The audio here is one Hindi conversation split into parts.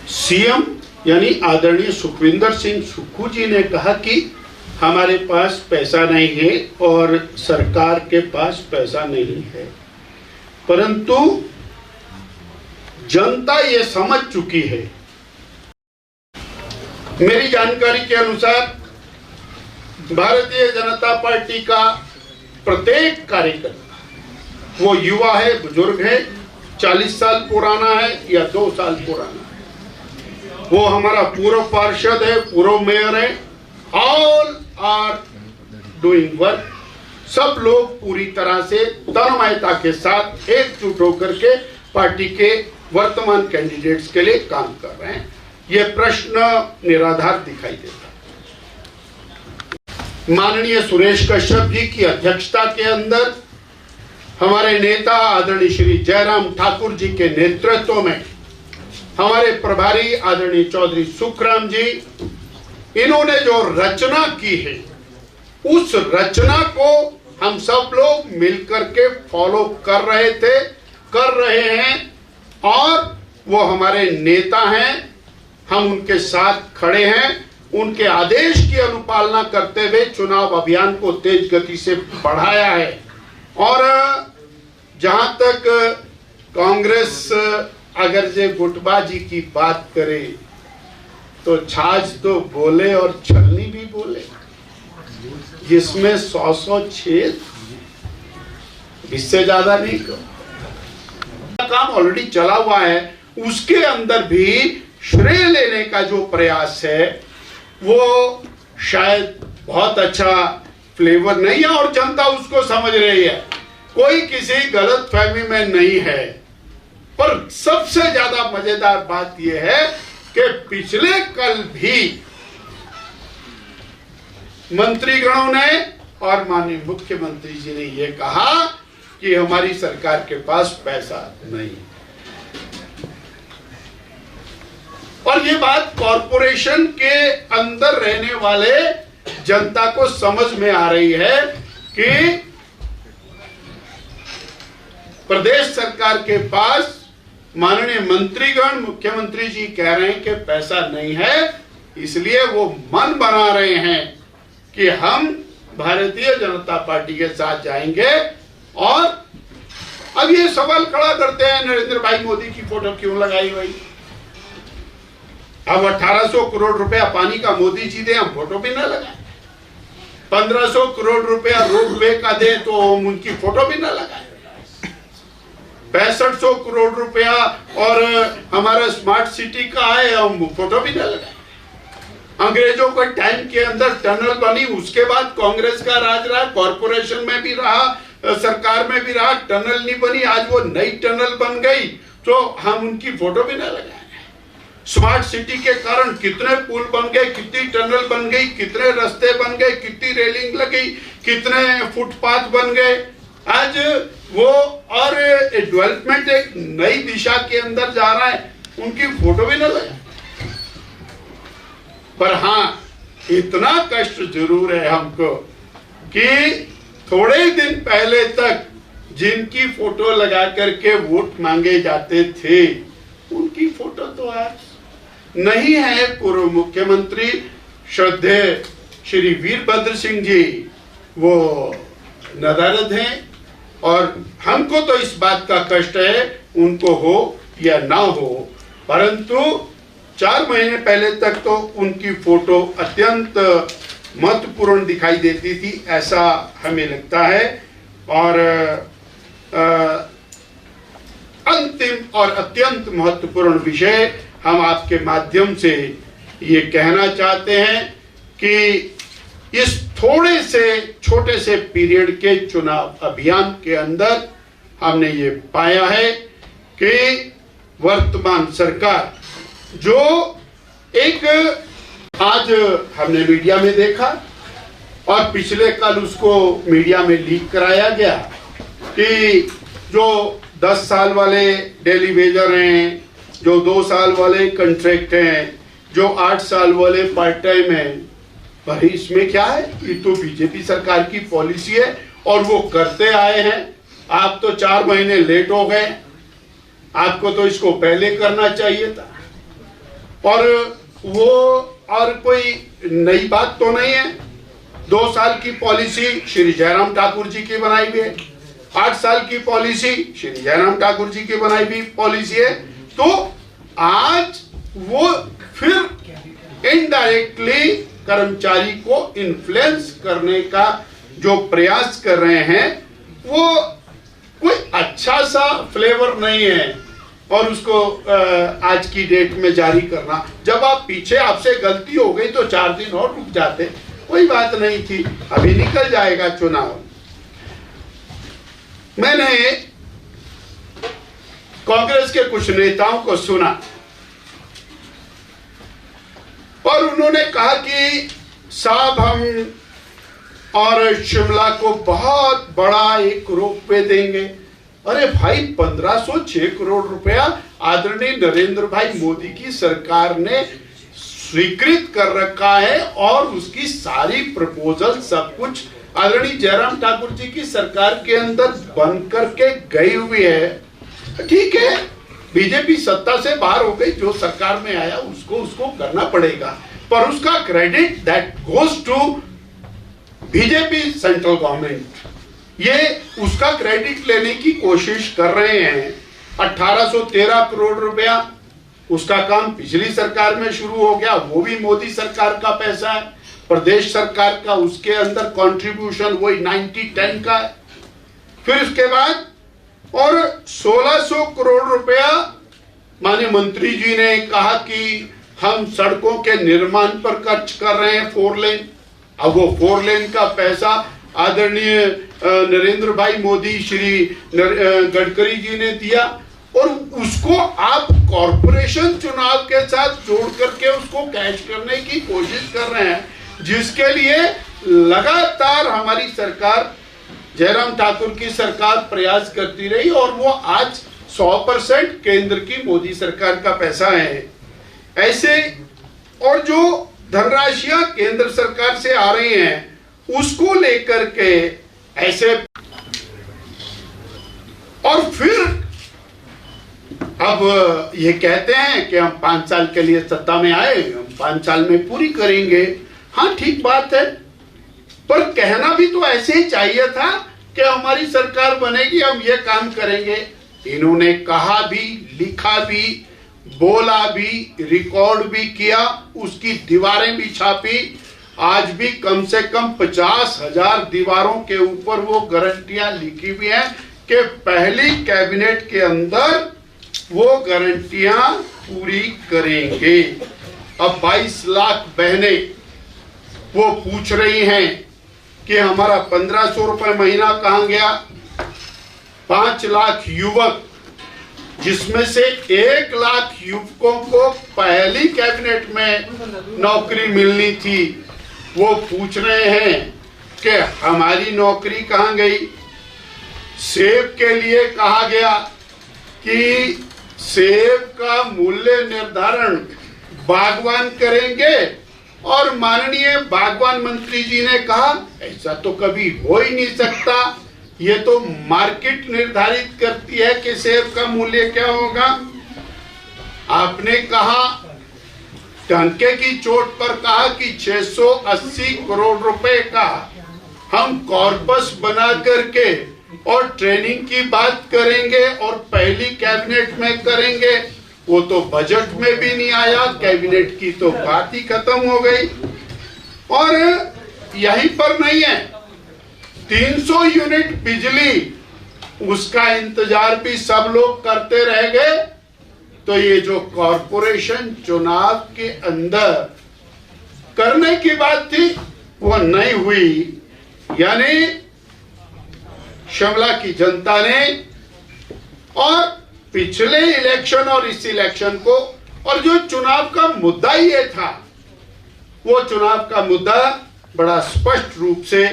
सीएम यानी आदरणीय सुखविंदर सिंह सुक्खू जी ने कहा कि हमारे पास पैसा नहीं है और सरकार के पास पैसा नहीं है, परंतु जनता ये समझ चुकी है। मेरी जानकारी के अनुसार भारतीय जनता पार्टी का प्रत्येक कार्यकर्ता, वो युवा है, बुजुर्ग है, 40 साल पुराना है या 2 साल पुराना है, वो हमारा पूर्व पार्षद है, पूर्व मेयर है, ऑल आर डूइंग वर्क। सब लोग पूरी तरह से तन्मयता के साथ एकजुट होकर के पार्टी के वर्तमान कैंडिडेट्स के लिए काम कर रहे हैं। ये प्रश्न निराधार दिखाई देता है। माननीय सुरेश कश्यप जी की अध्यक्षता के अंदर हमारे नेता आदरणीय श्री जयराम ठाकुर जी के नेतृत्व में हमारे प्रभारी आदरणीय चौधरी सुखराम जी, इन्होंने जो रचना की है, उस रचना को हम सब लोग मिलकर के फॉलो कर रहे थे, कर रहे हैं, और वो हमारे नेता हैं। हम उनके साथ खड़े हैं। उनके आदेश की अनुपालना करते हुए चुनाव अभियान को तेज गति से बढ़ाया है। और जहां तक कांग्रेस अगर जे गुटबाजी की बात करे तो छाछ तो बोले और छलनी भी बोले, जिसमें 100 छेद, इससे ज्यादा नहीं करो। काम ऑलरेडी चला हुआ है, उसके अंदर भी श्रेय लेने का जो प्रयास है वो शायद बहुत अच्छा फ्लेवर नहीं है और जनता उसको समझ रही है। कोई किसी गलत फहमी में नहीं है। पर सबसे ज्यादा मजेदार बात यह है कि पिछले कल भी मंत्रीगणों ने और माननीय मुख्यमंत्री जी ने यह कहा कि हमारी सरकार के पास पैसा नहीं। और ये बात कॉरपोरेशन के अंदर रहने वाले जनता को समझ में आ रही है कि प्रदेश सरकार के पास माननीय मंत्रीगण, मुख्यमंत्री जी कह रहे हैं कि पैसा नहीं है, इसलिए वो मन बना रहे हैं कि हम भारतीय जनता पार्टी के साथ जाएंगे। और अब ये सवाल खड़ा करते हैं, नरेंद्र भाई मोदी की फोटो क्यों लगाई हुई? अब 1800 करोड़ रुपया पानी का मोदी जी दे, हम फोटो भी ना लगाए। 1500 करोड़ रुपया रोडवे का दे तो हम उनकी फोटो भी ना लगाए। 6500 करोड़ रुपया और हमारा स्मार्ट सिटी का है, हम फोटो भी ना लगाए। अंग्रेजों के टाइम के अंदर टनल बनी, उसके बाद कांग्रेस का राज रहा, कॉरपोरेशन में भी रहा, सरकार में भी रहा, टनल नहीं बनी, आज वो नई टनल बन गई तो हम उनकी फोटो भी ना लगाए। स्मार्ट सिटी के कारण कितने पुल बन गए, कितनी टनल बन गई, कितने रास्ते बन गए, कितनी रेलिंग लगी, कितने फुटपाथ बन गए। आज वो और डेवलपमेंट एक नई दिशा के अंदर जा रहा है, उनकी फोटो भी ना लगा। पर हाँ, इतना कष्ट जरूर है हमको कि थोड़े दिन पहले तक जिनकी फोटो लगा करके वोट मांगे जाते थे, उनकी फोटो तो आज नहीं है। पूर्व मुख्यमंत्री श्रद्धेय श्री वीरभद्र सिंह जी वो नदारद हैं, और हमको तो इस बात का कष्ट है, उनको हो या ना हो, परंतु 4 महीने पहले तक तो उनकी फोटो अत्यंत महत्वपूर्ण दिखाई देती थी, ऐसा हमें लगता है। और अंतिम और अत्यंत महत्वपूर्ण विषय हम आपके माध्यम से ये कहना चाहते हैं कि इस थोड़े से छोटे से पीरियड के चुनाव अभियान के अंदर हमने ये पाया है कि वर्तमान सरकार जो एक आज हमने मीडिया में देखा और पिछले कल उसको मीडिया में लीक कराया गया कि जो 10 साल वाले डेली वेजर हैं, जो 2 साल वाले कॉन्ट्रैक्ट हैं, जो 8 साल वाले पार्ट टाइम हैं, भाई इसमें क्या है? ये तो बीजेपी सरकार की पॉलिसी है और वो करते आए हैं। आप तो 4 महीने लेट हो गए, आपको तो इसको पहले करना चाहिए था। और वो और कोई नई बात तो नहीं है। 2 साल की पॉलिसी श्री जयराम ठाकुर जी की बनाई हुई है, 8 साल की पॉलिसी श्री जयराम ठाकुर जी की बनाई हुई पॉलिसी है। तो आज वो फिर इनडायरेक्टली कर्मचारी को इन्फ्लुएंस करने का जो प्रयास कर रहे हैं, वो कोई अच्छा सा फ्लेवर नहीं है और उसको आज की डेट में जारी करना। जब आप पीछे आपसे गलती हो गई तो 4 दिन और रुक जाते, कोई बात नहीं थी, अभी निकल जाएगा चुनाव। मैंने कांग्रेस के कुछ नेताओं को सुना और उन्होंने कहा कि साहब हम और शिमला को बहुत बड़ा एक रोपवे देंगे। अरे भाई 1506 करोड़ रुपया आदरणीय नरेंद्र भाई मोदी की सरकार ने स्वीकृत कर रखा है और उसकी सारी प्रपोजल सब कुछ आदरणीय जयराम ठाकुर जी की सरकार के अंदर बन करके गई हुई है। ठीक है, बीजेपी सत्ता से बाहर हो गई, जो सरकार में आया उसको करना पड़ेगा, पर उसका credit that goes to BJP central government. ये उसका क्रेडिट लेने की कोशिश कर रहे हैं। 1813 करोड़ रुपया उसका काम पिछली सरकार में शुरू हो गया, वो भी मोदी सरकार का पैसा है। प्रदेश सरकार का उसके अंदर कंट्रीब्यूशन वही 90-10 का है। फिर उसके बाद और 1600 करोड़ रुपया माननीय मंत्री जी ने कहा कि हम सड़कों के निर्माण पर खर्च कर रहे हैं, 4 लेन। अब वो 4 लेन का पैसा आदरणीय नरेंद्र भाई मोदी श्री गडकरी जी ने दिया और उसको आप कॉरपोरेशन चुनाव के साथ जोड़ करके उसको कैश करने की कोशिश कर रहे हैं, जिसके लिए लगातार हमारी सरकार जयराम ठाकुर की सरकार प्रयास करती रही और वो आज 100% केंद्र की मोदी सरकार का पैसा है। ऐसे और जो धनराशियां केंद्र सरकार से आ रही हैं उसको लेकर के ऐसे, और फिर अब ये कहते हैं कि हम 5 साल के लिए सत्ता में आए, हम 5 साल में पूरी करेंगे। हाँ ठीक बात है, पर कहना भी तो ऐसे ही चाहिए था कि हमारी सरकार बनेगी, हम ये काम करेंगे। इन्होंने कहा भी, लिखा भी, बोला भी, रिकॉर्ड भी किया, उसकी दीवारें भी छापी। आज भी कम से कम 50,000 दीवारों के ऊपर वो गारंटियां लिखी हुई हैं कि पहली कैबिनेट के अंदर वो गारंटियां पूरी करेंगे। अब 22 लाख बहनें वो पूछ रही हैं कि हमारा 1500 रुपए महीना कहां गया। 5 लाख युवक, जिसमें से 1 लाख युवकों को पहली कैबिनेट में नौकरी मिलनी थी, वो पूछ रहे हैं कि हमारी नौकरी कहां गई। सेब के लिए कहा गया कि सेब का मूल्य निर्धारण बागवान करेंगे और माननीय बागवान मंत्री जी ने कहा ऐसा तो कभी हो ही नहीं सकता, ये तो मार्केट निर्धारित करती है कि सेब का मूल्य क्या होगा। आपने कहा, टंके की चोट पर कहा कि 680 करोड़ रुपए का हम कॉर्पस बना करके और ट्रेनिंग की बात करेंगे और पहली कैबिनेट में करेंगे। वो तो बजट में भी नहीं आया, कैबिनेट की तो बात ही खत्म हो गई। और यहीं पर नहीं है, 300 यूनिट बिजली, उसका इंतजार भी सब लोग करते रह गए। तो ये जो कॉरपोरेशन चुनाव के अंदर करने की बात थी वो नहीं हुई। यानी शिमला की जनता ने और पिछले इलेक्शन और इस इलेक्शन को, और जो चुनाव का मुद्दा ये था, वो चुनाव का मुद्दा बड़ा स्पष्ट रूप से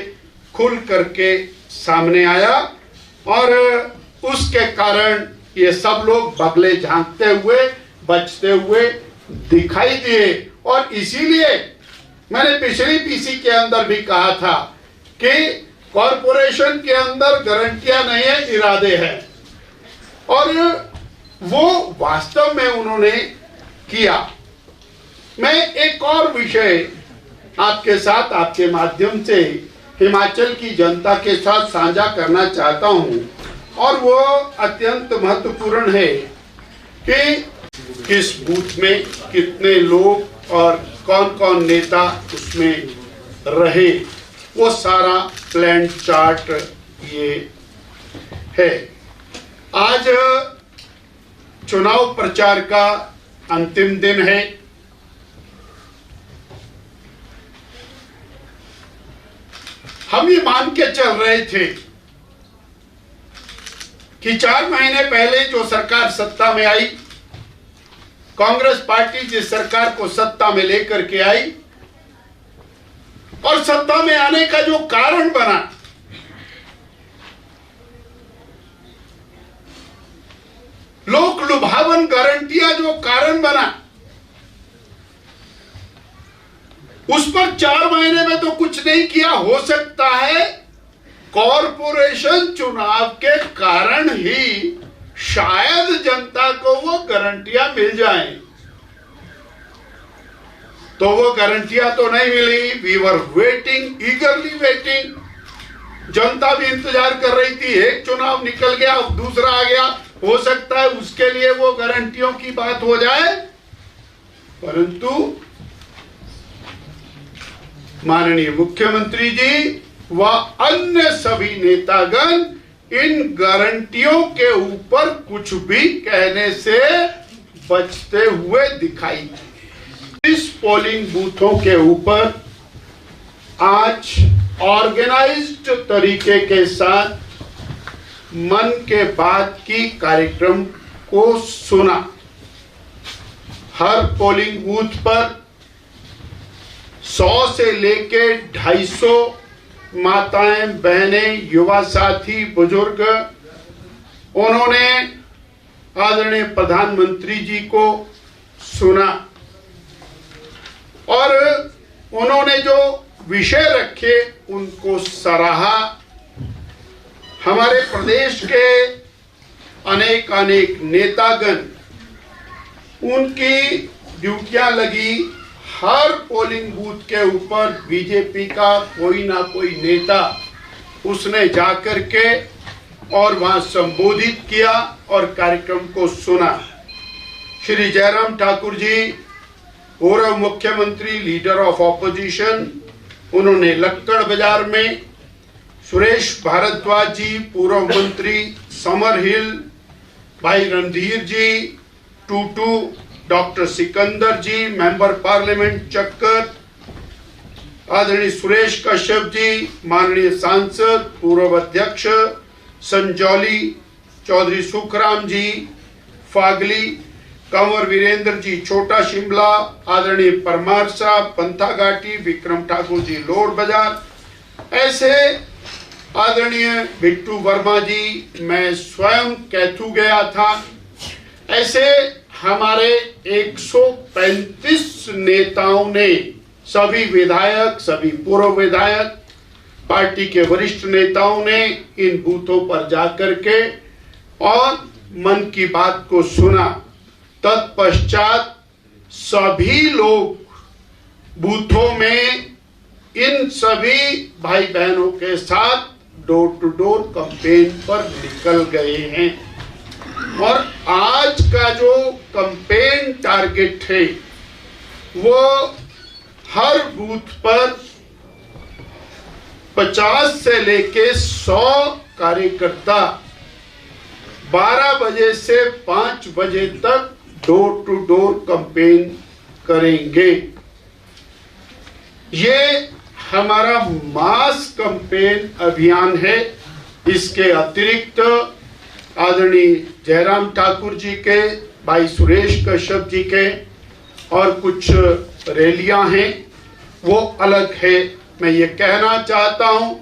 खुल करके सामने आया और उसके कारण ये सब लोग बगले झांकते हुए, बचते हुए दिखाई दिए। और इसीलिए मैंने पिछली पीसी के अंदर भी कहा था कि कॉरपोरेशन के अंदर गारंटियां नहीं है, इरादे हैं। और वो वास्तव में उन्होंने किया। मैं एक और विषय आपके साथ, आपके माध्यम से हिमाचल की जनता के साथ साझा करना चाहता हूं, और वो अत्यंत महत्वपूर्ण है कि किस बूथ में कितने लोग और कौन कौन नेता उसमें रहे, वो सारा प्लान चार्ट ये है। आज चुनाव प्रचार का अंतिम दिन है। हम ये मान के चल रहे थे कि 4 महीने पहले जो सरकार सत्ता में आई, कांग्रेस पार्टी जिस सरकार को सत्ता में लेकर के आई और सत्ता में आने का जो कारण बना, लोक लुभावन गारंटियां जो कारण बना, उस पर 4 महीने में तो कुछ नहीं किया। हो सकता है कॉरपोरेशन चुनाव के कारण ही शायद जनता को वो गारंटियां मिल जाएं, तो वो गारंटियां तो नहीं मिली। We were waiting, eagerly waiting. जनता भी इंतजार कर रही थी। एक चुनाव निकल गया, अब दूसरा आ गया, हो सकता है उसके लिए वो गारंटियों की बात हो जाए, परंतु माननीय मुख्यमंत्री जी व अन्य सभी नेतागण इन गारंटियों के ऊपर कुछ भी कहने से बचते हुए दिखाई दिए। इस पोलिंग बूथों के ऊपर आज ऑर्गेनाइज्ड तरीके के साथ मन के बात की कार्यक्रम को सुना। हर पोलिंग बूथ पर 100 से लेके 250 माताएं, बहनें, युवा साथी, बुजुर्ग, उन्होंने आदरणीय प्रधानमंत्री जी को सुना और उन्होंने जो विषय रखे उनको सराहा। हमारे प्रदेश के अनेक अनेक नेतागण, उनकी ड्यूटियां लगी। हर पोलिंग बूथ के ऊपर बीजेपी का कोई ना कोई नेता उसने जाकर के और वहां संबोधित किया और कार्यक्रम को सुना। श्री जयराम ठाकुर जी, पूर्व मुख्यमंत्री, लीडर ऑफ ऑपोजिशन, उन्होंने लक्कड़ बाजार में, सुरेश भारद्वाज जी, पूर्व मंत्री समर हिल, भाई रणधीर जी, टूटू, डॉक्टर सिकंदर जी, मेंबर पार्लियामेंट चक्कर, आदरणीय सुरेश कश्यप जी, माननीय सांसद, पूर्व अध्यक्ष संजौली, चौधरी सुखराम जी फागली, कंवर वीरेंद्र जी छोटा शिमला, आदरणीय परमार साहब पंथाघाटी, विक्रम ठाकुर जी लोड बाजार, ऐसे आदरणीय बिट्टू वर्मा जी, मैं स्वयं कैथू गया था, ऐसे हमारे 135 नेताओं ने, सभी विधायक, सभी पूर्व विधायक, पार्टी के वरिष्ठ नेताओं ने इन बूथों पर जाकर के और मन की बात को सुना। तत्पश्चात सभी लोग बूथों में इन सभी भाई बहनों के साथ डोर टू डोर कैंपेन पर निकल गए हैं और आज का जो कैंपेन टारगेट है वो हर बूथ पर 50 से लेके 100 कार्यकर्ता 12 बजे से 5 बजे तक डोर टू डोर कैंपेन करेंगे। ये हमारा मास कैंपेन अभियान है। इसके अतिरिक्त आदरणीय जयराम ठाकुर जी के, भाई सुरेश कश्यप जी के और कुछ रैलियां हैं, वो अलग है। मैं ये कहना चाहता हूं